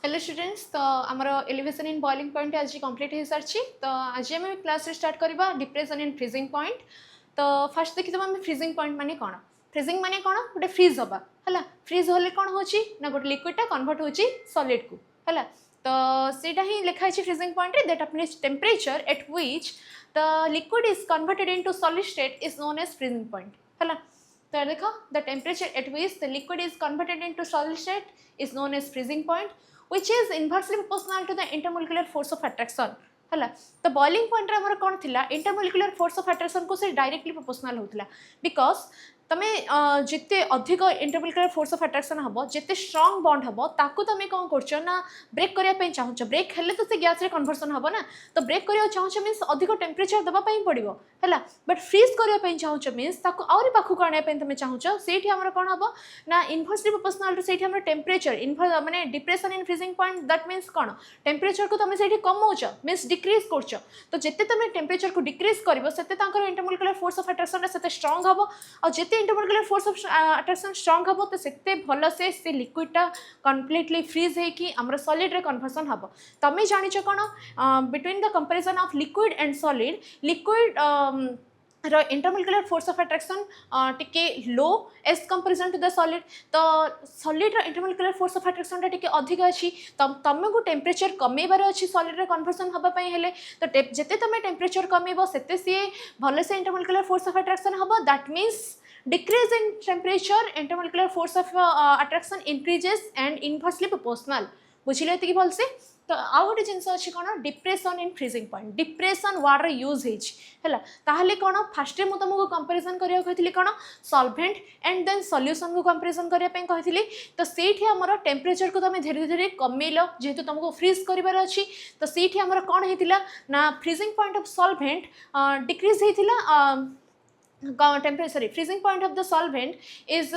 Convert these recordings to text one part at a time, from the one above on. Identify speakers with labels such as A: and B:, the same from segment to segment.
A: Hello students, तो आमर elevation in boiling point आज कंप्लीट हो सारी। तो आज आम क्लास स्टार्ट करवा डिप्रेशन इन फ्रीजिंग पॉइंट। तो फास्ट देखीद आम फ्रीजिंग पॉइंट माने कौन। फ्रीजिंग माने कौन, गोटे फ्रीज हवा है। फ्रीज होले कौन हो गोटे लिक्विडटा कन्वर्ट हो सॉलिड को है। तो सीटा ही लिखाई फ्रीजिंग पॉइंट दैट अपनी temperature at which the liquid is converted into solid state is known as freezing point है। तो देखो the temperature at which the liquid is converted into solid state is known as freezing point which is inversely proportional to the intermolecular force of attraction है। तो boiling point रे हमर कोन थिला intermolecular force of attraction को से directly proportional होतिला। Because तमे जिते अधिक इंटरमोलिकुलर फोर्स ऑफ अट्रैक्शन हबो जिते स्ट्रांग बॉन्ड हबो ताकू तमे कोन करछो ना ब्रेक करिया पे चाहछो। ब्रेक हेले तो से गैस रे कन्वर्जन हबो ना। तो ब्रेक करिया चाहछो मींस अधिक टेम्परेचर दबा पई पड़िबो हैला। बट फ्रीज करिया पे चाहछो मींस ताकू आउरी पाखु काणिया पे तमे चाहछो सेठी हमर कोन हबो ना इनवर्सली प्रोपोर्शनल टू सेठी हमर टेम्परेचर माने depression in freezing point that means cone temperature को तमे सेठी कमौछो मींस डिक्रीज करछो। तो जिते तुम टेम्परेचर को डिक्रीज कर इंटरमोलिकुलर फोर्स ऑफ अट्रैक्शन से स्ट्रांग हम और जिते intermolecular force of attraction strong हम तो से भल से लिक्विडटा कंप्लीटली फ्रीज होगी आमर सॉलिड रे कन्वर्सन हम। तुम जानिछ कौन between the comparison of liquid and solid liquid intermolecular force of attraction टिके low as comparison to the solid. तो solid intermolecular force of attraction टिके अधिक अच्छी। तुमको टेम्परेचर कमेबार अच्छी सॉलिड रे कन्वर्सन होगापी हेले। तो जिते तुम टेम्परेचर कमेबो सेते सी भल से इंटरमोलिकुलर फोर्स ऑफ अट्रैक्शन हम। That means decrease in temperature intermolecular force of attraction increases and inversely proportional. बुझिले एति भल से। तो आउ गोटे जिनस अच्छी कौन depression in freezing point depression वार्ड यूज है कौन फास्ट में तुमको कंपेरिजन करिया कही कौन सॉल्वेंट एंड देन सॉल्यूशन को कंपेरिजन करने कही। तो सेठी हमर टेम्परेचर को तुम धीरे धीरे कमेल जेहेतु तुमको फ्रीज करार अच्छी। तो सेठी हमर कौन होता ना freezing point of solvent decrease होता temperature freezing point of the solvent is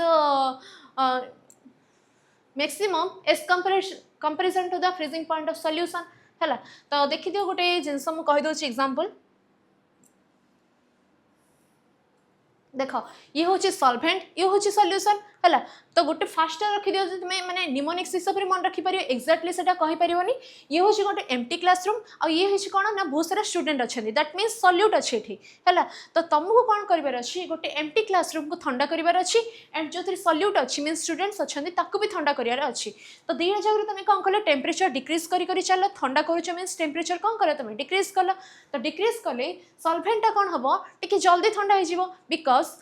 A: maximum as comparison to the freezing point of solution है। तो देखि दियो गोटे जिनस मु कहि दोछि एग्जांपल देख ये हूँ सॉल्वेंट ये हूँ सॉल्यूशन है। तो गोटे फास्ट रखी दियो तुम्हें माने निमोनिक्स हिसाब से मन रखिपर एक्जाक्टली से कहीपरनी। ये हूँ गोटे एम्प्टी क्लासरूम और ये हूँ कौन ना बहुत सारा स्टूडेंट अच्छा दैट मीन्स सल्यूट अच्छे है। तो तुमको कौन करार अच्छी गोटे एम्प्टी क्लासरूम को ठंडा करार अच्छी एंड जो सल्यूट अच्छी मीन्स स्टूडेंट्स अच्छा भी ठंडा करार अच्छी। तो दी जगह तुम कौन कल टेम्परेचर डिक्रीज कर चल ठंडा कर मीन्स टेम्परेचर कौन कर तुम डिक्रीज कल। तो डिक्रीज कले सॉल्वेंटा कौन हम टे जल्दी ठंडा हो बिकज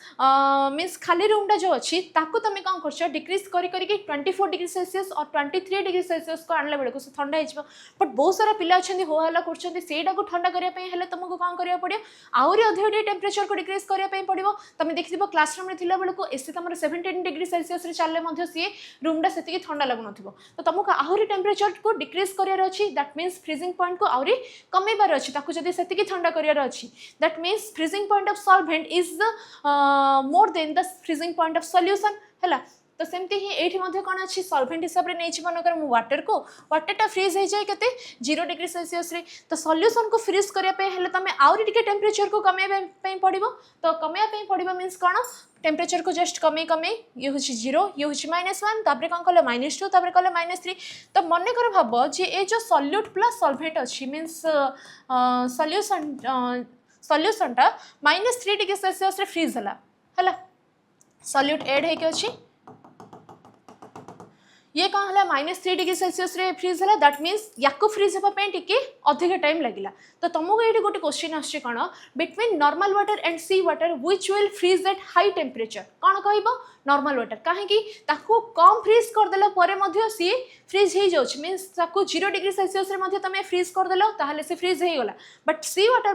A: मीन्स खाली रूमटा जो अच्छी ताकू तुम कौन कर डिक्रीज करके 24 डिग्री सेल्सियस और 23 डिग्री सेल्सियस को आणला बेलू से ठंडा हो। बट बहुत सारा पिला अच्छा हो हल्ला कर ठंडा करने तुमको कौन करा पड़ो आहरी अधिक टेम्परेचर को डिक्रीज करने पड़ो। तुम देखिए क्लासरूम बेलू एसी तुम 17 डिग्री सेल्सियस चलने सी रूमटा से ठंडा लगुन। तो तुमको आहरी टेम्परेचर को डिक्रीज करार अच्छी दैट मीन्स फ्रीजिंग पॉइंट को आहरी कमेबार अच्छी जदि से ठंडा करार अच्छी। That means freezing point of solvent is more than the freezing point of solution है। तो सेमती ही ये कौन अच्छी सॉल्वेंट हिसाब से नहीं मनकर मु वाटर को वाटरटा फ्रीज हो जाए के 0 डिग्री सेल्सियस रे। तो सॉल्यूशन को फ्रीज करने तुम आउरी टिके टेम्परेचर को कमेबा पड़ो। तो कमेबा पड़ो मीन्स कौन टेम्परेचर को जस्ट कमे ये हूँ 0 ये हूँ -1 तापर कौन कल -2 तापर कल -3। तो मन कर भाव जे ये जो सॉल्यूट प्लस सॉल्वेंट अच्छी मीन्स सॉल्यूशनटा -3 डिग्री सेल्सियस रे फ्रीज है। सॉल्यूट एड होके अच्छी ये कौन है -3 डिग्री सेल्सियस रे फ्रीज है। दैट मीन्स या फ्रीज होगापी टिके अधिक टाइम लगिला। तो तुमको ये गोटे क्वेश्चन आछे कौन between normal water and sea water which will freeze at high temperature कौन कह नॉर्मल वाटर कहीं कम फ्रीज करदेला सी फ्रीज हो जाए मीन्स 0 डिग्री सेल्सियस तुम फ्रीज करदेल ताहले से फ्रीज हो गला। बट सी वाटर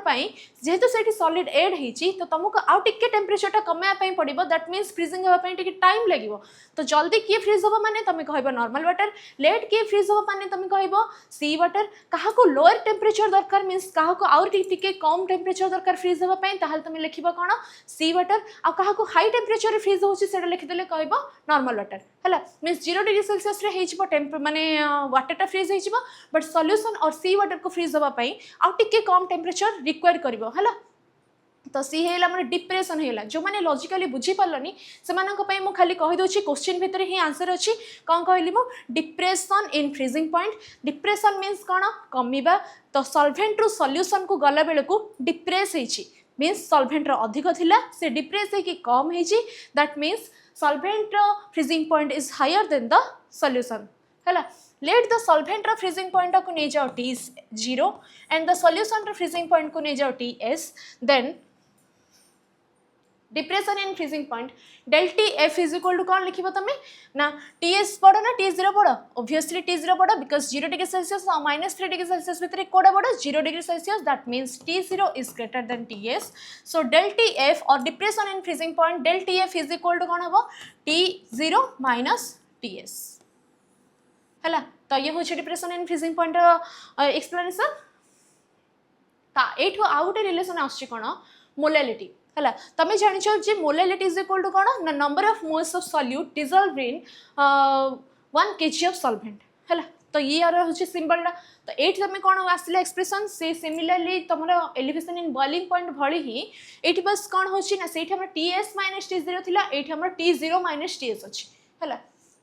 A: जेहेतु से सॉलिड एड होती तो तुमको आउ टिके टेम्परेचर कमेवाई पड़ो दैट मीन्स फ्रीजिंग होगापी टाइम लगे। तो जल्दी किए फ्रीज हम माने तुम कह नॉर्मल वाटर लेट किए फ्रीज हम माने तुम कह सी वाटर क्या लोअर टेम्परेचर दरकार मीन्स क्या आउ टिके कम टेम्परेचर दरकार फ्रीज होगापी ताहले तुम लिख कौन सी वाटर आ क्या हाई टेम्परेचर फ्रीज हो लिखिदेले कह नॉर्मल वाटर है मीन्स 0 डिग्री सेल्सियस माने वाटरटा फ्रीज हो बट सॉल्यूशन और सी वाटर को फ्रीज होगापी आउ टिके कम टेम्परेचर रिक्वायर कर है। तो सी है मोर डिप्रेशन है जो मैंने लॉजिकली बुझी पार्लनी से मु खाली कहि दोछि क्वेश्चन भितर ही आंसर अछि कौन कहली मु depression in freezing point depression means कौन कमिबा तो सॉल्वेंट रु सॉल्यूशन को गला बेले को डिप्रेस हेछि मीन्स सॉल्वेंट रो अधिक थिला से डिप्रेस हे कि कम हेछि दैट मीन्स सॉल्वेंट रो freezing point is higher than the solution हैला let the solvent रो freezing point को नहीं जाओ T0 and the solution row freezing point को नहीं जाओ TS then depression in freezing point del T F is equal to कौन लिखिबो तमे ना टीएस पढ़ो ना टी0 पढ़ो ऑब्वियसली टी0 पढ़ो बिकॉज 0 डिग्री सेल्सियस और -3 डिग्री सेल्सियस भितर कोडा बड़ो 0 डिग्री सेल्सियस दैट मीन्स टी0 is greater than TS so del T F और depression in freezing point del T F is equal to कौन हबो टी0 माइनस टीएस हला तो ये होछि depression in freezing point explanation ता एठो आ गोटे रिलेशन आछि कोन मोलालिटी हला तमे जानिछ जे मोलालिटी इज इक्वल टू कोन ना number of moles of solute dissolve in 1 kg of solvent हला तो ये यार होछि सिंबल तो एठ तमे कोन आसिला एक्सप्रेशन से सिमिलरली तमरा एलिवेशन इन बॉइलिंग पॉइंट भली ही एठी बस कोन होछि ना सेठी हमरा टीएस - टी0 थिला एठी हमरा टी0 - टीएस अछि हला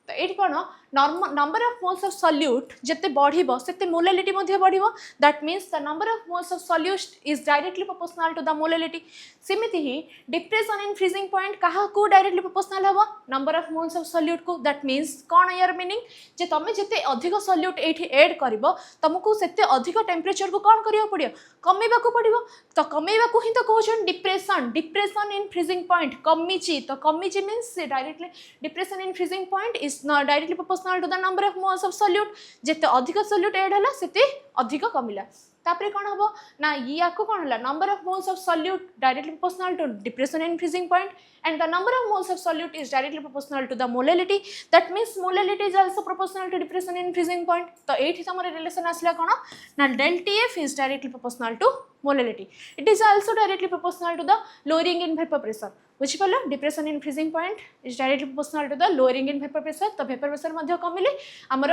A: तो ये कौन number of moles of solute जिते बढ़िबो सेते मोलालिटी मध्ये बढ़िबो that means the number of moles of solute is directly proportional to the molality सेमिति ही डिप्रेशन इन फ्रीजिंग पॉइंट कहा को डायरेक्टली प्रोपोर्शनल हबो number of moles of solute को दैट मीन्स कौन यार मीनिंग जे तमे जिते अधिक सॉल्यूट एठी ऐड करबो तुमको सेते अधिक टेम्परेचर को कौन करियो पड़ियो कमेबा को पड़ियो तो कमेबा को ही तो कहछन depression depression in freezing point कमीची तो कमीची means directly depression in freezing point is directly proportional to the number of moles of solute जिते अधिक सॉल्यूट ऐड हला सेते अधिक कमिला तापरे कोन हबो ना या को कोन हला number of moles of solute directly proportional to depression in freezing point and the number of moles of solute is directly proportional to the molality that means molality is also proportional to depression in freezing point तो एठी हमर relation आसला कोन ना del TF is directly proportional to molality it is also directly proportional to the lowering in vapor pressure बुझि पल्ला depression in freezing point is directly proportional to the lowering in vapour pressure तो vapour pressure मध्ये कमिले हमर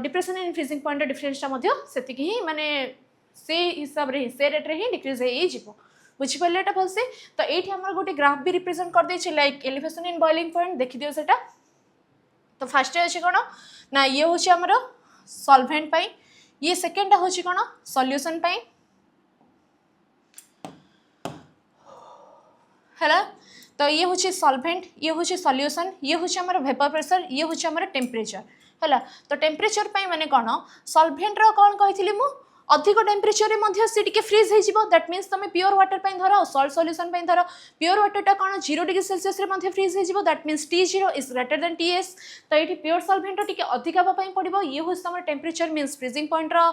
A: depression in freezing point डिफरेंसटा मध्ये सेतिकी ही माने से हिसाब रे से रेट रे ही डिक्रीज हे जिवो बुझि पल्ला एटा भलसे तो एठी हमर गोटे ग्राफ भी रिप्रेजेंट कर दै छै like elevation in boiling point देखि दियो सेटा तो फर्स्ट अछि कोन ना ये होछि हमर सॉल्वेंट पई ये सेकंड होछि कोन सॉल्यूशन पई हैला तो ये होछि सॉल्वेंट ये होछि सॉल्यूशन ये होछि हमर वेपर प्रेशर ये होछि हमर टेम्परेचर हैला तो टेम्परेचर पई माने कोन सॉल्वेंट रो कोन कहिथिली मु अधिक टेम्परेचर रे मध्ये से टिके फ्रीज हे जिवो दैट मीन्स तमे प्योर वाटर पई धरो सॉल्ट सॉल्यूशन पई धरो प्योर वाटर टा कोन 0 डिग्री सेल्सियस रे मध्ये फ्रीज हे जिवो that means T0 is greater then TS तो एठी प्योर सॉल्वेंट टिके अधिक हबा पई पड़िबो ये होस तमर टेम्परेचर मीन्स फ्रीजिंग पॉइंट रो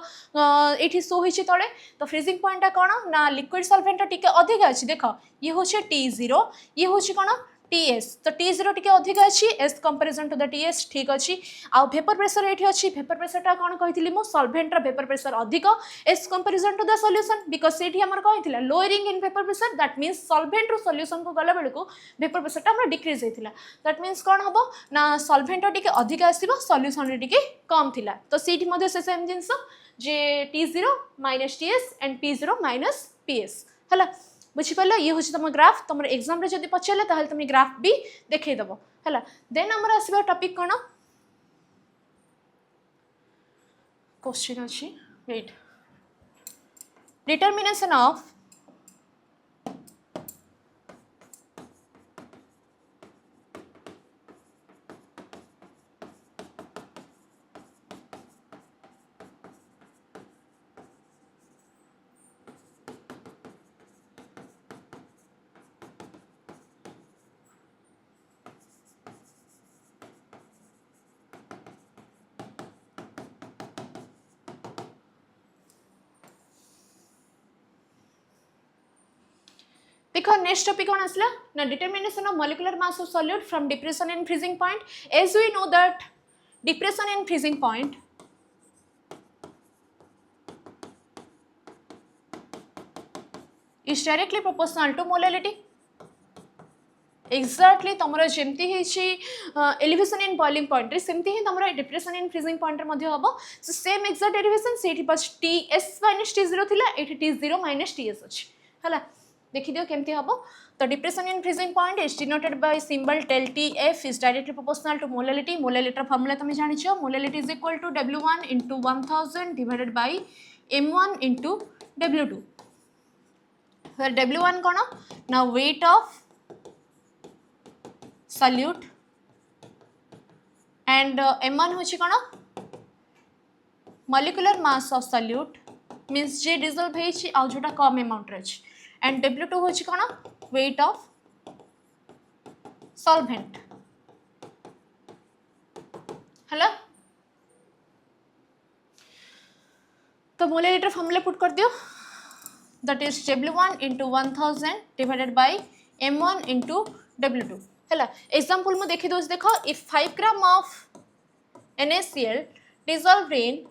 A: एठी शो होइछि तळे तो फ्रीजिंग पॉइंट टा कोन ना लिक्विड सॉल्वेंट टिके अधिक अछि देखो ये होछि T0 ये होछि कोन TS तो T0 टिके अधिक अछि as comparison to the TS ठीक अछि आ वेपर प्रेशर एठी अछि वेपर प्रेशर टा कोन कहितली मो सॉल्वेंट रा वेपर प्रेशर अधिक as comparison to the solution because सेठी हमर कहितला lowering in vapour pressure that means solvent रो सॉल्यूशन को गला बेले को वेपर प्रेशर टा हमर डिक्रीज हेतिला दैट मीन्स कोन हबो ना सॉल्वेंट टिके अधिक आसीबो सॉल्यूशन रे टिके कम थिला तो सेठी मध्ये से same jeans J T0 - TS and P0 - PS हला बुझी पल्ला ये होछि तम ग्राफ तमर एग्जाम रे जदी पछले ताहल तमे ग्राफ भी देखै दबो हला देन हमर आसीबा टॉपिक कोन क्वेश्चन अछि वेट डिटरमिनेशन ऑफ देखो नेक्स्ट टॉपिक कौन आसला ना determination of molecular mass of solute from depression in freezing point as we know that depression in freezing point is directly proportional to molality exactly तुमरा जेमती हेछि elevation in boiling point रे सेमती ही तुमरा depression in freezing point रे मध्ये हबो so same exact derivation सेठी बस TS - T0 थिला एठी T0 - TS अछि हला देखि दियो केमती हबो तो depression in freezing point is denoted by symbol del TF is directly proportional to molality molality formula तुम जानि छ molality is equal to W1 into 1000 divided by M1 into W2 where W1 cone now weight of solute and M1 होछि कोन molecular mass of solute means J dissolve हेछि आ जोटा कम amount रे अछि and W2 होछि कोन weight of solvent हला तो molality formula put कर दियो that is W1 into 1000 divided by M1 into W2 हला एग्जांपल में देखि दोस देखो if 5 gram of NaCl dissolved in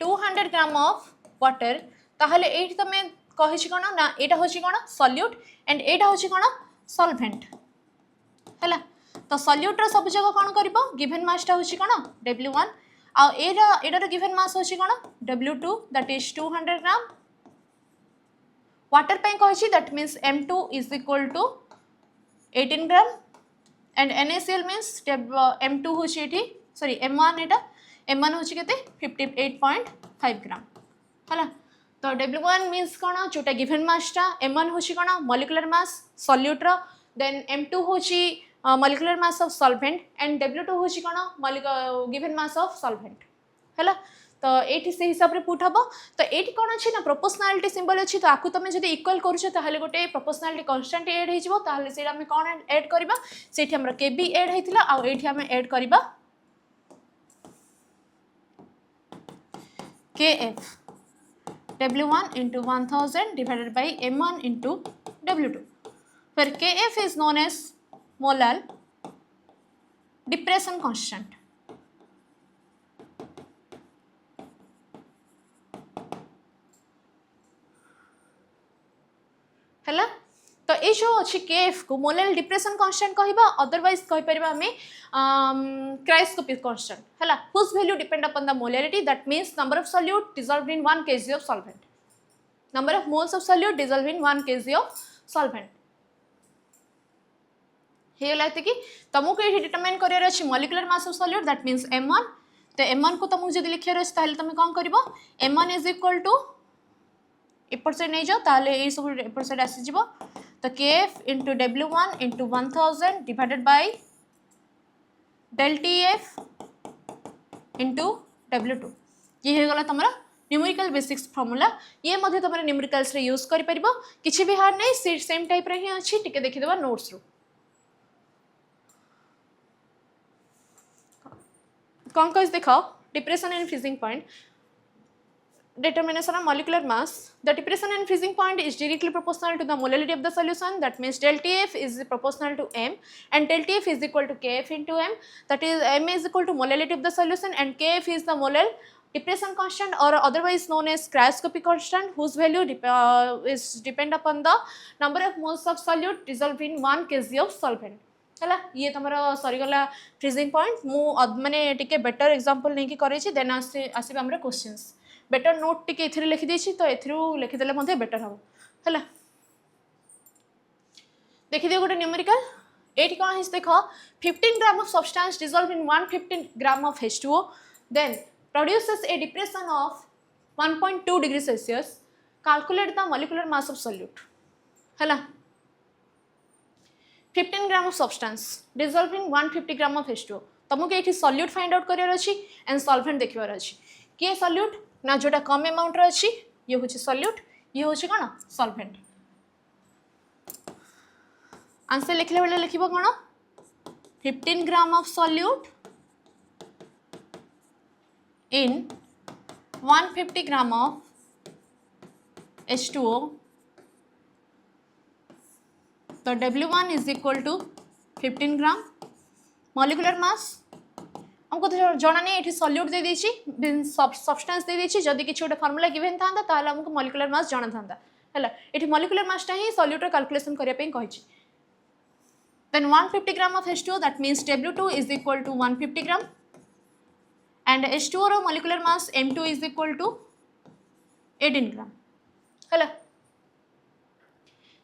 A: 200 gram of water ताहले एठी तमे कहि छि कोन ना एटा होछि कोन सॉल्यूट एंड एटा होछि कोन सॉल्वेंट हला तो सॉल्यूट रो सब जगह कोन करबो गिवन मास ता होछि कोन W1 आ एटा गिवन मास होछि कोन W2 that is 200 gram water पे कहि छि that means M2 is equal to 18 gram and NaCl means M2 होछि एठी सॉरी M1 एटा M1 होछि केते 58.5 ग्राम हला तो W1 मींस कोन जोटा गिवन मास ता M1 होछि कोन मॉलिक्यूलर मास सॉल्यूट रो देन M2 होछि molecular mass of solvent and W2 होछि कोन गिवन मास ऑफ सॉल्वेंट हला तो एठी से हिसाब रे पुट हबो तो एठी कोन अछि ना प्रोपोर्शनलिटी सिंबल अछि तो आकु तमे जदी इक्वल करू छ ताहले गोटे प्रोपोर्शनलिटी कांस्टेंट ऐड हे जिवो ताहले सेटा हम कोन ऐड करबा सेठी हमरा Kb ऐड हेतिला आ एठी हम ऐड करबा Kf W1 into 1000 divided by M1 into W2 where Kf is known as molar depression constant हला तो ये जो अच्छी Kf को मोलर डिप्रेशन कांस्टेंट कहबा अदरवाइज कहि परबा हमें क्रायोस्कोपिक कांस्टेंट हला whose value depend upon the molarity that means number of solute dissolved in 1 kg of solvent number of moles of solute dissolved in 1 kg of solvent हे लाते कि तुमको ये determine career अछि molecular mass of solute that means M1 तो M1 को तुमको जदी लिखियर अछि ताले तुम कोन करबो M1 is equal to ऊपर से नहीं जाओ ताले ए सब ऊपर से आसी जिवो तो Kf into W1 into 1000 divided by del TF into W2 ये हे गला तमरा न्यूमेरिकल बेसिक्स फार्मूला ये मध्ये तमरा न्यूमेरिकल्स रे यूज करि परिबो किछि भी हार नै सेम टाइप रे ही अछि टिके देखि देबा नोट्स रो कौन कौन दिखाओ depression and freezing point determination of molecular mass the depression and freezing point is directly proportional to the molality of the solution that means del TF is proportional to M and del TF is equal to Kf into M that is M is equal to molality of the solution and Kf is the molar depression constant or otherwise known as cryoscopic constant whose value is depend upon the number of moles of solute dissolved in 1 kg of solvent हला ये तमरा sorry गला freezing point मु माने टिके better example नै कि करै छी देन आसी हमरा क्वेश्चंस बेटर नोट टिके इथरे लिखि देछि तो एथरु लिखि देले मध्ये बेटर हो हला देखि दियो गोटे न्यूमेरिकल एठी कोन हिस देखो 15 gram of substance dissolve in 115 gram of H2O then produces a depression of 1.2 degree Celsius calculate the molecular mass of solute हला 15 gram of substance dissolve in 150 gram of H2O तुमको एठी सॉल्यूट फाइंड आउट करियर अछि and solvent देखिवार अछि के solute ना जोटा कम amount रे अछि ये होछि सॉल्यूट ये होछि कोन सॉल्वेंट आंसर लिखले बेले लिखिबो कोन 15 gram of solute in 150 gram of H2O तो W1 is equal to 15 gram molecular mass हमको तो जाना नहीं एठी सॉल्यूट दे देछि सब्सटेंस दे देछि जदी कि छोटे फार्मूला गिवन थांदा ताला हमको मॉलिक्यूलर मास जाना थांदा हला एठी मॉलिक्यूलर मास ता ही सॉल्यूट रे कैलकुलेशन करिया पे कहिछि then 150 gram of H2O that means W2 is equal to 150 gram and H2O रो molecular mass M2 is equal to 18 gram है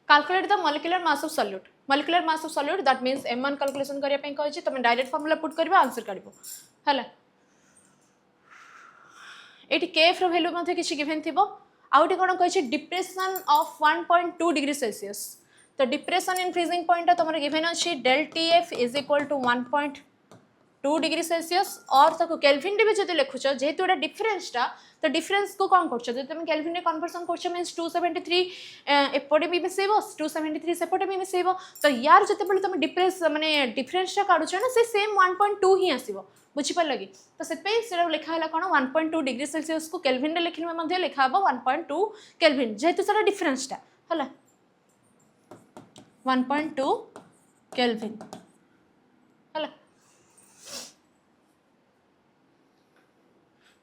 A: calculate the molecular mass of solute molecular mass of solute that means m1 calculation करिया पे कहछि तुम direct formula put करबा answer काढबो है एटी kf रो वैल्यू मध्ये किछि गिवन थिबो आउटे कोन कहछि डिप्रेशन ऑफ 1.2 डिग्री सेल्सियस तो डिप्रेशन इन फ्रीजिंग पॉइंट तुम गिवन अच्छी del TF is equal to 1.2 degree Celsius और ताको केल्विन रे जदि लिखुछ जेहेतु एटा डिफरेंसटा तो डिफरेंस को कौन करछ जदि तुम केल्विन रे कन्वर्जन करछ मींस 273 एपटे भी मिसेबो 273 सेपटे भी मिसेबो तो यार जते बेले तुम डिफरेंस माने डिफरेंसटा काढुछ ना से सेम 1.2 ही आसीबो बुझी पर लगी तो से पे सेरा लिखा हला कोन 1.2 डिग्री सेल्सियस को केल्विन रे लिखिन मध्ये लिखा हबो 1.2 केल्विन जेहेतु सेरा डिफरेंसटा हला 1.2 केल्विन हला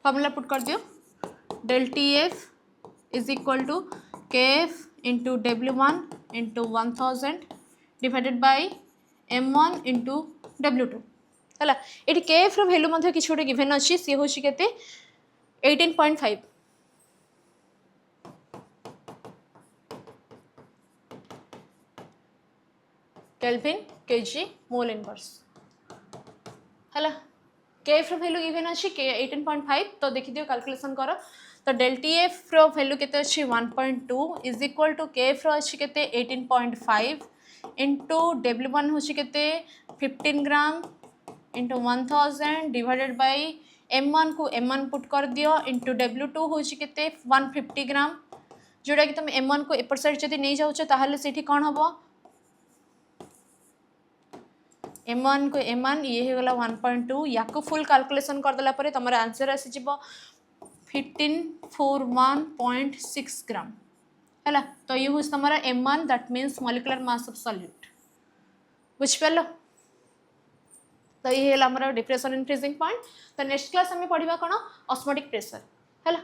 A: फॉर्मूला पुट कर दियो del TF is equal to KF into W1 into 1000 divided by M1 into W2 हला एटी KF रो वैल्यू मध्ये किछ गोटे गिवन अछि सी होछि केते 18.5 केल्विन केजी मोल इनवर्स हला KF रो वैल्यू गिवन अछि 18.5 तो देखि दियो कैलकुलेशन करो तो डेल TF रो वैल्यू केते अछि 1.2 इज इक्वल टू KF रो अछि केते 18.5 इनटू W1 होछि केते 15 ग्राम इनटू 1000 डिवाइडेड बाय M1 को M1 पुट कर दियो इनटू W2 होछि केते 150 ग्राम जोडा कि तुम M1 को एपर साइड जदी नै जाउछ ताहाले सेठी कोन हबो M1 को M1 ये हो गला 1.2 या को फुल कैलकुलेशन कर देला परे तमरा आंसर आसी जिवो 1541.6 ग्राम हैला तो ये होस तमरा M1 that means molecular mass of solute बुझ पेलो तो ये होला हमरा डिप्रेशन इन फ्रीजिंग पॉइंट तो नेक्स्ट क्लास हमें पढ़िबा कोन ऑस्मोटिक प्रेशर हैला।